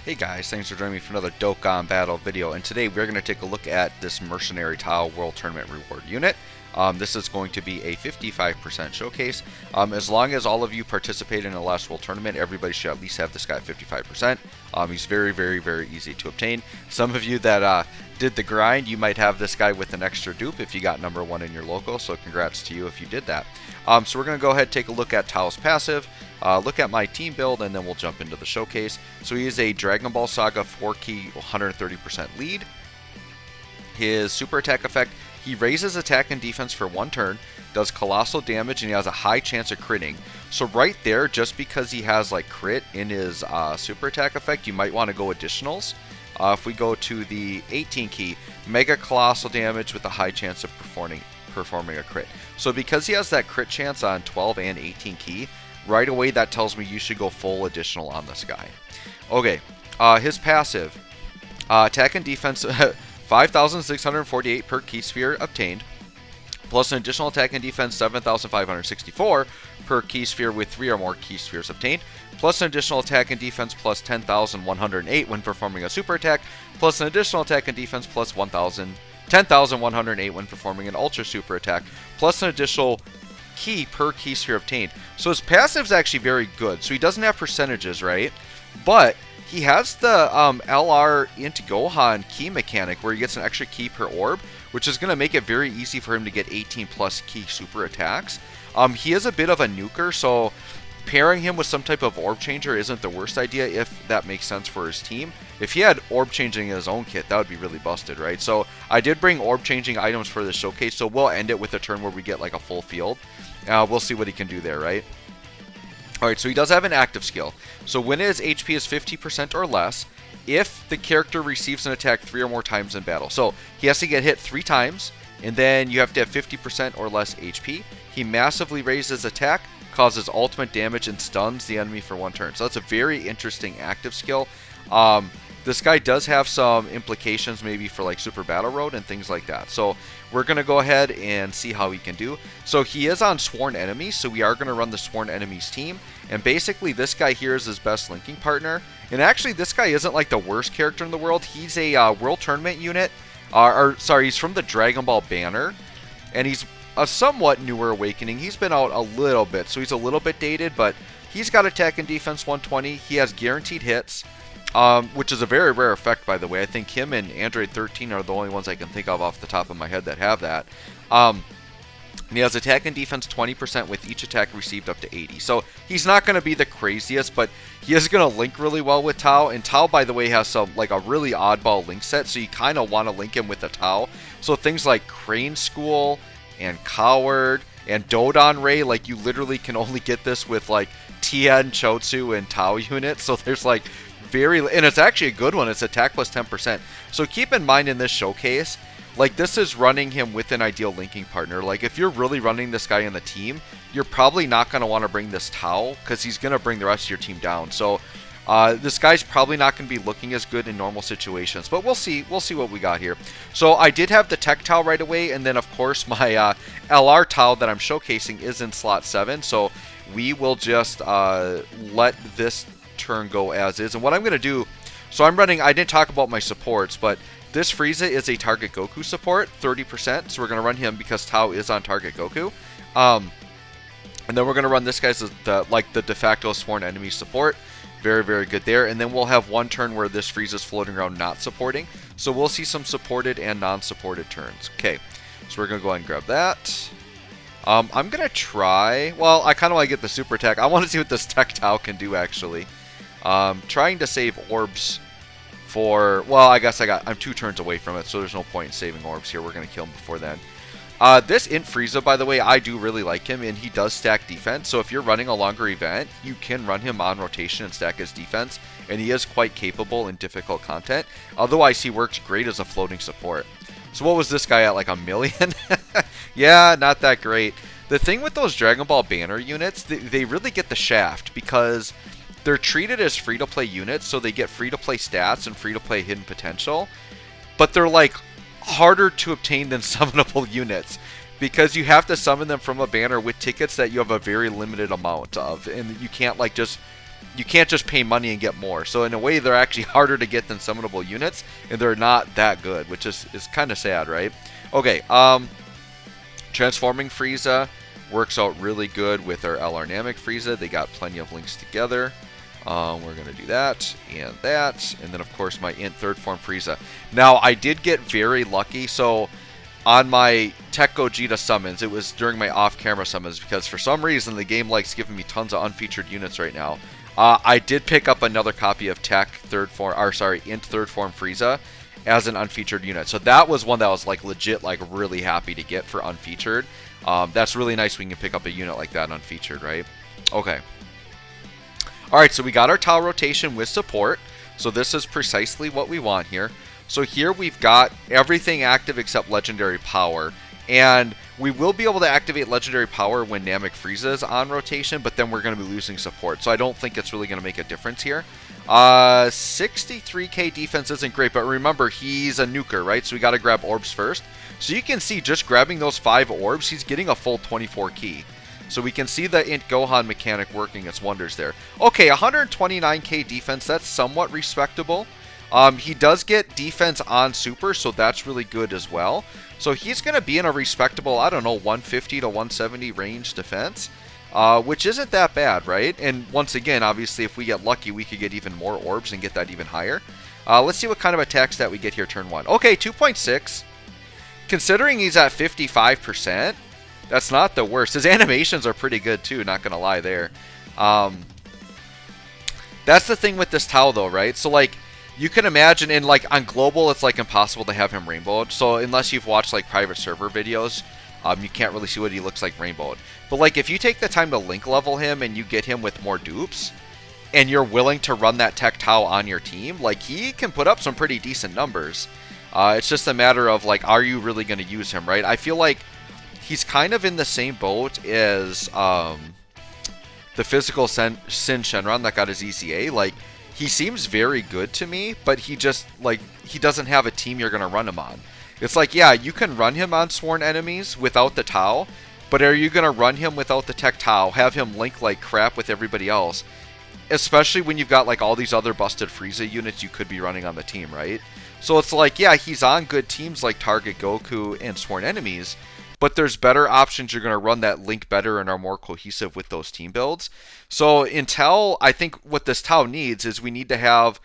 Hey guys, thanks for joining me for another Dokkan Battle video, and today we're going to take a look at this Mercenary Tile World Tournament Reward unit. This is going to be a 55% showcase. As long as all of you participate in the last World Tournament, everybody should at least have this guy at 55%. He's very easy to obtain. Some of you that did the grind, you might have this guy with an extra dupe if you got number 1 in your local, so congrats to you if you did that. So we're going to go ahead and take a look at Tao's passive, look at my team build, and then we'll jump into the showcase. So he is a Dragon Ball Saga 4-key 130% lead. His super attack effect, he raises attack and defense for 1 turn, does colossal damage, and he has a high chance of critting. So right there, just because he has like crit in his super attack effect, you might want to go additionals. If we go to the 18 key, mega colossal damage with a high chance of performing a crit. So because he has that crit chance on 12 and 18 key, right away that tells me you should go full additional on this guy. Okay, his passive, attack and defense 5,648 per key sphere obtained, plus an additional attack and defense 7,564 per key sphere with 3 or more key spheres obtained, plus an additional attack and defense plus 10,108 when performing a super attack, plus an additional attack and defense plus 10,108 when performing an ultra super attack, plus an additional key per key sphere obtained. So his passive is actually very good. So he doesn't have percentages, right? But he has the LR into Gohan key mechanic where he gets an extra key per orb, which is going to make it very easy for him to get 18 plus key super attacks. He is a bit of a nuker, so pairing him with some type of orb changer isn't the worst idea if that makes sense for his team. If he had orb changing in his own kit, that would be really busted, right? So I did bring orb changing items for this showcase, so we'll end it with a turn where we get like a full field. We'll see what he can do there, right? Alright, so he does have an active skill. So when his HP is 50% or less, if the character receives an attack 3 or more times in battle. So he has to get hit 3 times, and then you have to have 50% or less HP. He massively raises attack, causes ultimate damage, and stuns the enemy for 1 turn. So that's a very interesting active skill. This guy does have some implications maybe for like Super Battle Road and things like that. So we're going to go ahead and see how he can do. So he is on Sworn Enemies, so we are going to run the Sworn Enemies team. And basically this guy here is his best linking partner. And actually this guy isn't like the worst character in the world. He's a World Tournament unit. He's from the Dragon Ball banner. And he's a somewhat newer awakening. He's been out a little bit, so he's a little bit dated. But he's got attack and defense 120. He has guaranteed hits. Which is a very rare effect, by the way. I think him and Android 13 are the only ones I can think of off the top of my head that have that. He has attack and defense 20% with each attack received up to 80. So he's not going to be the craziest, but he is going to link really well with Tao. And Tao, by the way, has some like a really oddball link set, so you kind of want to link him with a Tao. So things like Crane School and Coward and Dodon Ray, like you literally can only get this with like Tien, Chotsu, and Tao units. So there's like and it's actually a good one. It's attack plus 10%. So keep in mind in this showcase, like this is running him with an ideal linking partner. Like if you're really running this guy in the team, you're probably not going to want to bring this Tao because he's going to bring the rest of your team down. So this guy's probably not going to be looking as good in normal situations, but we'll see what we got here. So I did have the Tech Tao right away, and then of course my LR Tao that I'm showcasing is in slot 7. So we will just let this turn go as is. And what I'm going to do, so I'm running, I didn't talk about my supports, but this Frieza is a target Goku support, 30%, so we're going to run him because Tao is on target Goku. And then we're going to run this guy's the de facto Sworn Enemy support. Very good there. And then we'll have 1 turn where this Frieza's floating around not supporting. So we'll see some supported and non-supported turns. Okay, so we're going to go ahead and grab that. I'm going to try, well, I kind of want to get the super attack. I want to see what this Tech Tao can do actually. Trying to save orbs for, well, I guess I'm 2 turns away from it, so there's no point in saving orbs here. We're going to kill him before then. This Int Frieza, by the way, I do really like him, and he does stack defense. So if you're running a longer event, you can run him on rotation and stack his defense, and he is quite capable in difficult content. Otherwise, he works great as a floating support. So what was this guy at, like 1 million? Yeah, not that great. The thing with those Dragon Ball banner units, they really get the shaft because they're treated as free-to-play units, so they get free-to-play stats and free-to-play hidden potential. But they're like harder to obtain than summonable units because you have to summon them from a banner with tickets that you have a very limited amount of, and you can't like just you can't just pay money and get more. So in a way, they're actually harder to get than summonable units, and they're not that good, which is kind of sad, right? Okay, transforming Frieza works out really good with our Alarnamic Frieza. They got plenty of links together. We're going to do that, and then of course my Int third form Frieza. Now, I did get very lucky, so on my Tech Gogeta summons, it was during my off-camera summons, because for some reason the game likes giving me tons of unfeatured units right now. I did pick up another copy of Int third form Frieza as an unfeatured unit. So that was one that I was like legit like really happy to get for unfeatured. That's really nice when you can pick up a unit like that unfeatured, right? Okay. Alright, so we got our tile rotation with support. So this is precisely what we want here. So here we've got everything active except Legendary Power. And we will be able to activate Legendary Power when Namek Frieza is on rotation, but then we're going to be losing support. So I don't think it's really going to make a difference here. 63k defense isn't great, but remember, he's a nuker, right? So we got to grab orbs first. So you can see just grabbing those 5 orbs, he's getting a full 24 key. So we can see the Int Gohan mechanic working its wonders there. Okay, 129k defense, that's somewhat respectable. He does get defense on super, so that's really good as well. So he's going to be in a respectable, I don't know, 150 to 170 range defense, which isn't that bad, right? And once again, obviously, if we get lucky, we could get even more orbs and get that even higher. Let's see what kind of attack stat we get here turn 1. Okay, 2.6. Considering he's at 55%, that's not the worst. His animations are pretty good, too, not going to lie there. That's the thing with this Tau, though, right? So, like, you can imagine in, like, on global, it's, like, impossible to have him rainbowed. So, unless you've watched, like, private server videos, you can't really see what he looks like rainbowed. But, like, if you take the time to link level him and you get him with more dupes, and you're willing to run that Tech Tau on your team, like, he can put up some pretty decent numbers. It's just a matter of, like, are you really going to use him, right? I feel like he's kind of in the same boat as the physical Sin Shenron that got his ECA. Like, he seems very good to me, but he just, like, he doesn't have a team you're going to run him on. It's like, yeah, you can run him on sworn enemies without the Tau, but are you going to run him without the Tech Tau, have him link like crap with everybody else? Especially when you've got, like, all these other busted Frieza units you could be running on the team, right? So it's like, yeah, he's on good teams like Target Goku and Sworn Enemies, but there's better options you're going to run that link better and are more cohesive with those team builds. So Intel, I think what this Tau needs is we need to have,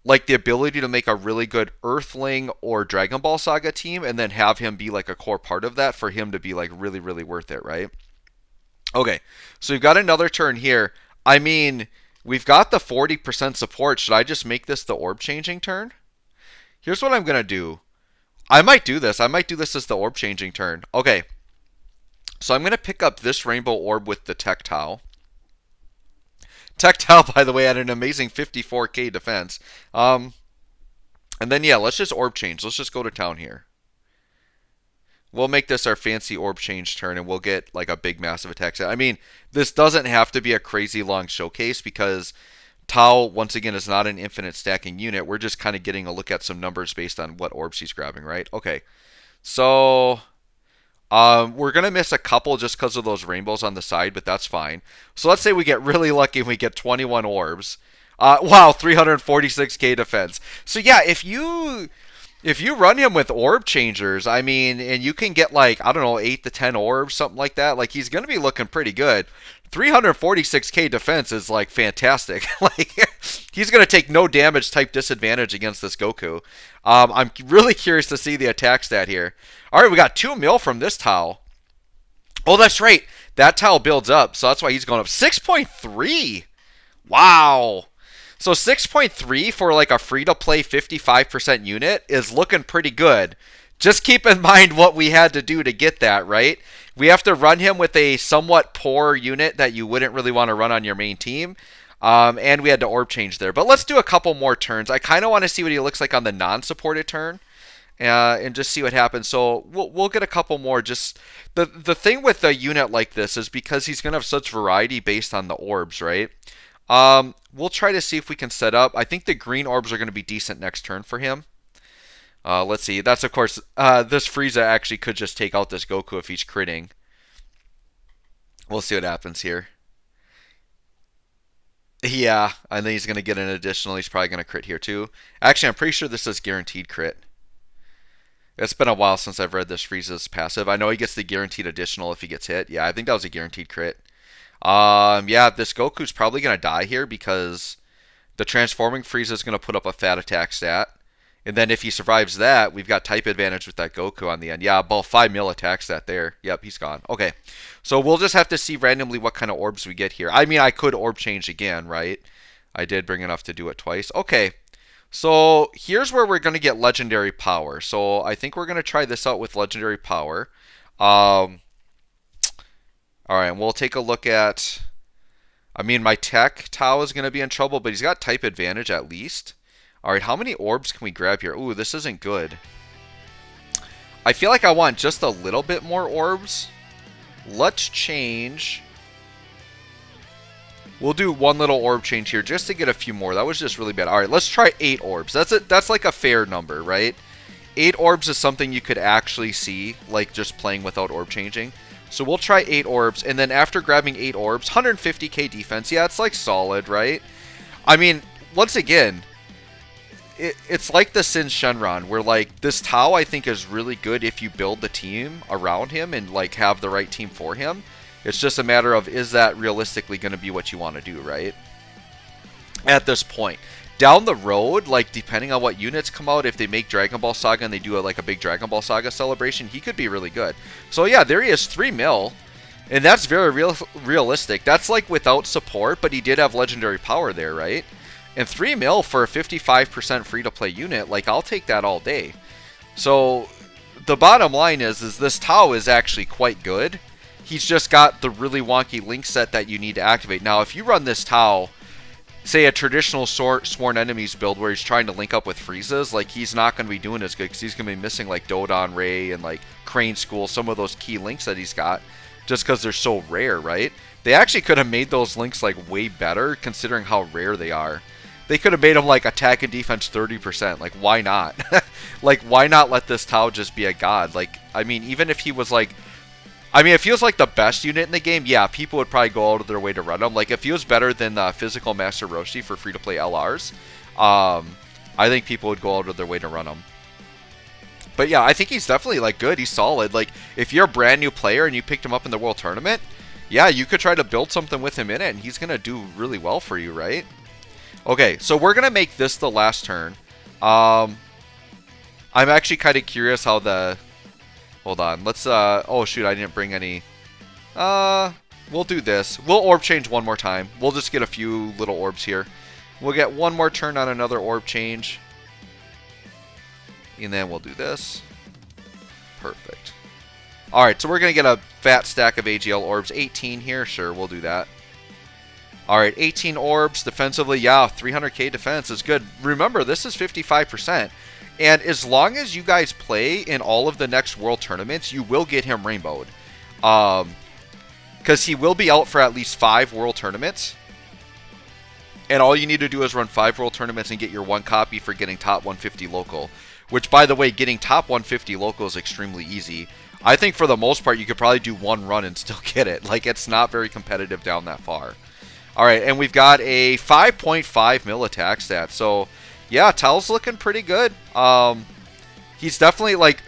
like, the ability to make a really good Earthling or Dragon Ball Saga team and then have him be, like, a core part of that for him to be, like, really, really worth it, right? Okay, so we've got another turn here. I mean, we've got the 40% support. Should I just make this the orb changing turn? Here's what I'm going to do. I might do this. I might do this as the orb changing turn. Okay. So I'm going to pick up this rainbow orb with the Tech Tau. Tech Tau, by the way, had an amazing 54k defense. And then, yeah, let's just orb change. Let's just go to town here. We'll make this our fancy orb change turn, and we'll get, like, a big, massive attack set. I mean, this doesn't have to be a crazy long showcase because Tau, once again, is not an infinite stacking unit. We're just kind of getting a look at some numbers based on what orbs he's grabbing, right? Okay. So, we're going to miss a couple just because of those rainbows on the side, but that's fine. So let's say we get really lucky and we get 21 orbs. Wow, 346k defense. So yeah, if you run him with orb changers, I mean, and you can get, like, I don't know, 8 to 10 orbs, something like that, like, he's going to be looking pretty good. 346k defense is, like, fantastic. Like, he's going to take no damage type disadvantage against this Goku. I'm really curious to see the attack stat here. All right, we got 2 mil from this Tau. Oh, that's right. That Tau builds up, so that's why he's going up. 6.3. Wow. So 6.3 for, like, a free-to-play 55% unit is looking pretty good. Just keep in mind what we had to do to get that, right? We have to run him with a somewhat poor unit that you wouldn't really want to run on your main team. And we had to orb change there. But let's do a couple more turns. I kind of want to see what he looks like on the non-supported turn. And just see what happens. So we'll get a couple more. Just the thing with a unit like this is because he's going to have such variety based on the orbs, right? We'll try to see if we can set up. I think the green orbs are going to be decent next turn for him. Let's see. That's, of course, this Frieza actually could just take out this Goku if he's critting. We'll see what happens here. Yeah, I think he's going to get an additional. He's probably going to crit here too. Actually, I'm pretty sure this is guaranteed crit. It's been a while since I've read this Frieza's passive. I know he gets the guaranteed additional if he gets hit. Yeah, I think that was a guaranteed crit. Yeah, this Goku's probably going to die here because the transforming Frieza is going to put up a fat attack stat. And then if he survives that, we've got type advantage with that Goku on the end. Yeah, about 5 mil attack stat there. Yep, he's gone. Okay, so we'll just have to see randomly what kind of orbs we get here. I mean, I could orb change again, right? I did bring enough to do it twice. Okay, so here's where we're going to get legendary power. So I think we're going to try this out with legendary power. Um, all right, we'll take a look at. I mean, my tech Tao is going to be in trouble, but he's got type advantage at least. All right, how many orbs can we grab here? Ooh, this isn't good. I feel like I want just a little bit more orbs. Let's change. We'll do one little orb change here just to get a few more. That was just really bad. All right, let's try 8 orbs. That's it. That's like a fair number, right? 8 orbs is something you could actually see, like just playing without orb changing. So we'll try 8 orbs, and then after grabbing 8 orbs, 150k defense. Yeah, it's like solid, right? I mean, once again, it's like the Sin Shenron, where like this Tao I think is really good if you build the team around him and like have the right team for him. It's just a matter of, is that realistically going to be what you want to do, right? At this point. Down the road, like depending on what units come out, if they make Dragon Ball Saga and they do like a big Dragon Ball Saga celebration, he could be really good. So yeah, there he is, 3 mil. And that's very realistic. That's like without support, but he did have legendary power there, right? And 3 mil for a 55% free-to-play unit, like I'll take that all day. So the bottom line is this Tao is actually quite good. He's just got the really wonky link set that you need to activate. Now, if you run this Tao, say a traditional Sworn Enemies build where he's trying to link up with Frieza's, like he's not going to be doing as good because he's going to be missing like Dodon Ray and like Crane School, some of those key links that he's got, just because they're so rare, right? They actually could have made those links like way better considering how rare they are. They could have made him like attack and defense 30%. Like, why not? Like, why not let this Tao just be a god? Like, I mean, even if he was like... I mean, if he was like the best unit in the game, yeah, people would probably go out of their way to run him. Like, if he was better than Physical Master Roshi for free-to-play LRs, I think people would go out of their way to run him. But yeah, I think he's definitely like good. He's solid. Like, if you're a brand new player and you picked him up in the World Tournament, yeah, you could try to build something with him in it, and he's going to do really well for you, right? Okay, so we're going to make this the last turn. I'm actually kind of curious how the... Hold on, let's... oh, shoot, I didn't bring any... we'll do this. We'll orb change one more time. We'll just get a few little orbs here. We'll get one more turn on another orb change. And then we'll do this. Perfect. Alright, so we're going to get a fat stack of AGL orbs. 18 here. Sure, we'll do that. Alright, 18 orbs defensively. Yeah, 300k defense is good. Remember, this is 55%. And as long as you guys play in all of the next World Tournaments, you will get him rainbowed. Because he will be out for at least 5 World Tournaments. And all you need to do is run 5 World Tournaments and get your 1 copy for getting top 150 local. Which, by the way, getting top 150 local is extremely easy. I think for the most part, you could probably do 1 run and still get it. Like, it's not very competitive down that far. Alright, and we've got a 5.5 mil attack stat. So, yeah, Tao's looking pretty good. He's definitely, like,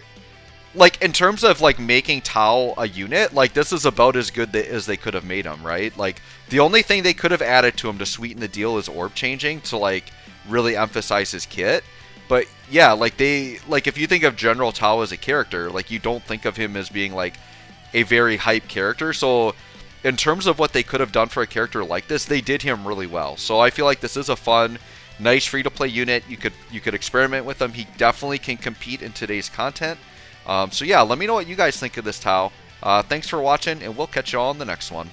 in terms of, like, making Tao a unit, like, this is about as good as they could have made him, right? Like, the only thing they could have added to him to sweeten the deal is orb changing to, like, really emphasize his kit. But, yeah, like, if you think of General Tao as a character, like, you don't think of him as being, like, a very hype character. So, in terms of what they could have done for a character like this, they did him really well. So I feel like this is a fun, nice free-to-play unit. You could experiment with him. He definitely can compete in today's content. So yeah, let me know what you guys think of this Tao. Thanks for watching, and we'll catch you all in the next one.